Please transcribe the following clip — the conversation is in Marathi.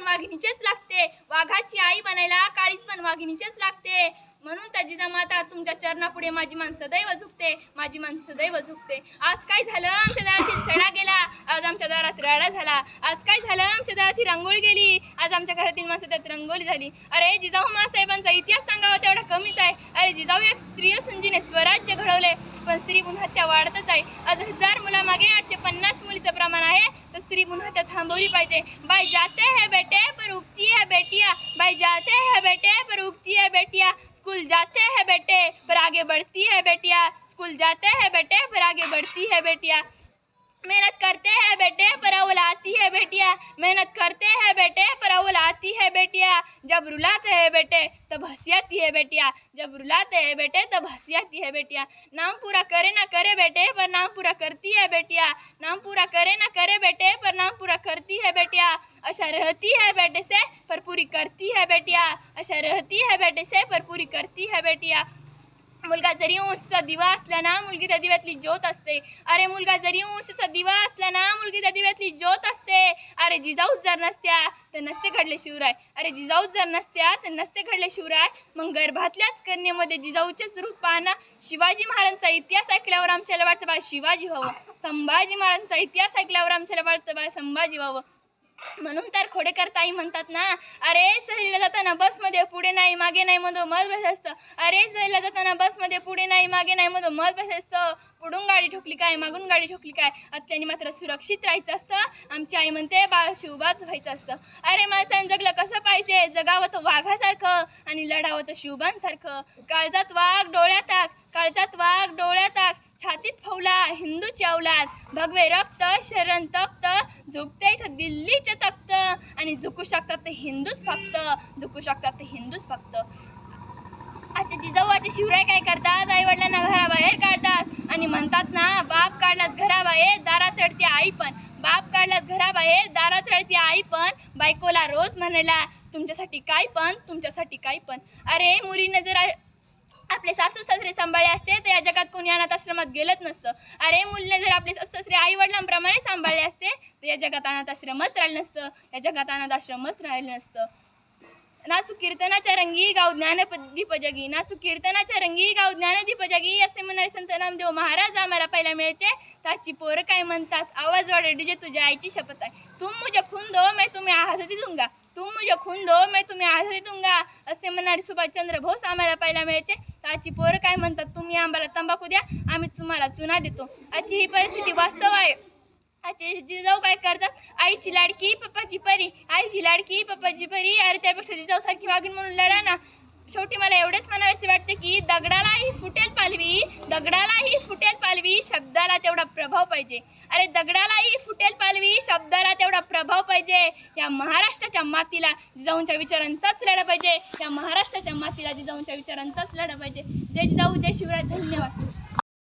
वाघिणीचेच लागते. वाघाची आई बनायला काळीच पण वाघिणीचेच लागते. म्हणून त्या जिजामाता तुमच्या चरणापुढे माझी मान सदैव झुकते, माझी मान सदैव झुकते. आज काय झालं, आमच्या दारातील सडा गेला, आज आमच्या दारात राडा झाला. आज काय झालं, आमच्या दारातील रांगोळी गेली, आज आमच्या घरातील माणसं त्यात रंगोली झाली. अरे जिजाऊ माँसाहेबांचा इतिहास सांगावा तेवढा कमीच आहे. अरे जिजाऊ एक स्त्री असून जिने स्वराज्य घडवले, पण स्त्री भ्रूण हत्या वाढतच आहे. आज 1000 मुलामागे 850 मुलीचं प्रमाण आहे, तर स्त्री भ्रूण हत्या थांबवली पाहिजे. बाई जाते है बेटे पर उगती है बेटिया, बाई जाते है बेटे पर उगती है बेटिया, स्कूल जाते हैं बेटे पर आगे बढ़ती है बेटिया, स्कूल जाते हैं बेटे पर आगे बढ़ती है बेटिया, मेहनत करते हैं बेटे पर अव्वल आती है बेटिया, मेहनत करते हैं बेटे पर अव्वल आती है बेटिया, जब रुलाते हैं बेटे तब हंसी आती है बेटिया, जब रुलाते हैं बेटे तब हंसी आती है बेटिया, नाम पूरा करे ना करे बेटे पर नाम पूरा करती है बेटिया, नाम पूरा करे ना करे बेटे पर नाम पूरा करती है बेटिया, अशा रहती है बेटे से पर पूरी करती है बेटिया, अशा रहती है बेटे से पर पूरी करती है बेटिया. मुलगा जरी उंचचा दिवा असला ना, मुलगी त्या दिव्यातली ज्योत असते. अरे मुलगा जरी उंचचा दिवा असला ना, मुलगी त्या दिव्यातली ज्योत असते. अरे जिजाऊ जर नसत्या तर नसते घडले शिवराय, अरे जिजाऊ जर नसत्या तर नसते घडले शिवराय. मग गर्भातल्याच कन्येमध्ये जिजाऊचेच रूप पाहणं. शिवाजी महाराजांचा इतिहास ऐकल्यावर आमच्याला वाटतं बा शिवाजी व्हावं, संभाजी महाराजांचा इतिहास ऐकल्यावर आमच्याला वाटतं बा संभाजी व्हावं. म्हणून तर खोडेकर ताई म्हणतात ना, अरे सहलीला जाताना बसमध्ये पुढे नाही मागे नाही मधो मध बसायचं. अरे सहलीला जाताना बसमध्ये पुढे नाही मागे नाही मधो मध बसायचं. पुढून गाडी ठोकली काय, मागून गाडी ठोकली काय, आत्याने मात्र सुरक्षित राहायचं असतं. आमची आई म्हणते बाळ शिवबाच व्हायचं असतं. अरे माणसाने जगलं कसं पाहिजे, जगावं तर वाघासारखं आणि लढावं तर शिवबांसारखं. काळजात वाघ डोळ्यात टाक, काळजात वाघ डोळ्यात टाक, छातीत फौला हिंदूची अवलाद, भगवे रक्त शरण तप्त, झुकते इथं दिल्लीचे तख्त, आणि झुकू शकतात ते हिंदूच फक्त, झुकू शकतात ते हिंदूच फक्त. आता जिजाऊचे शिवराय काय करतात, आई वडिलांना घराबाहेर काढतात आणि म्हणतात ना, बाप काढलाच घराबाहेर दारात रडते आई पण, बाप काढलाच घराबाहेर दारात रडते आई पण, बायकोला रोज म्हणायला तुमच्यासाठी काय पण, तुमच्यासाठी काय पण. अरे मुलीने जर आपले सासू सासरे सांभाळले असते तर या जगात कोणी अनाथ आश्रमात गेलंच नसतं. अरे मुलीने जर आपले सासू सासरे आई वडिलांप्रमाणे सांभाळले असते तर या जगात अनाथ आश्रमच राहिलं नसतं, या जगात अनाथ आश्रमच राहिलं नसतं. नाचू कीर्तनाच्या रंगी गाव ज्ञानदीप जगी, नाचू कीर्तनाच्या रंगी गाव ज्ञानदीप जगी, असे म्हणणारे संत नामदेव महाराज आम्हाला पहिला मिळायचे. त्याची पोरं काय म्हणतात, आवाज वाढ डीजे तुझ्या आईची शपथ आहे, तुम मुझे खून दो मैं तुम्हें आजादी दूंगा, तुम मुझे खून दो मैं तुम्हें आजादी दूंगा, असे म्हणणारे सुभाषचंद्र बोस आम्हाला पहिला मिळायचे. त्याची पोरं काय म्हणतात, तुम्ही आम्हाला तंबाखू द्या आम्ही तुम्हाला चुना देतो. आजची ही परिस्थिती वास्तव आहे. आजचे जिजाऊ काय करतात, आईची लाडकी पप्पाची परी, आईची लाडकी पप्पाची परी. अरे त्यापेक्षा जिजाऊ सारखी वागून म्हणून लढा ना. शेवटी मला एवढेच म्हणावेसे वाटते की दगडालाही फुटेल पालवी, दगडालाही फुटेल पालवी, शब्दाला तेवढा प्रभाव पाहिजे. अरे दगडालाही फुटेल पालवी, शब्दाला तेवढा प्रभाव पाहिजे. या महाराष्ट्राच्या मातीला जिजाऊंच्या विचारांचाच लढा पाहिजे, या महाराष्ट्राच्या मातीला जिजाऊंच्या विचारांचाच लढा पाहिजे. जय जिजाऊ जय शिवराय. धन्यवाद.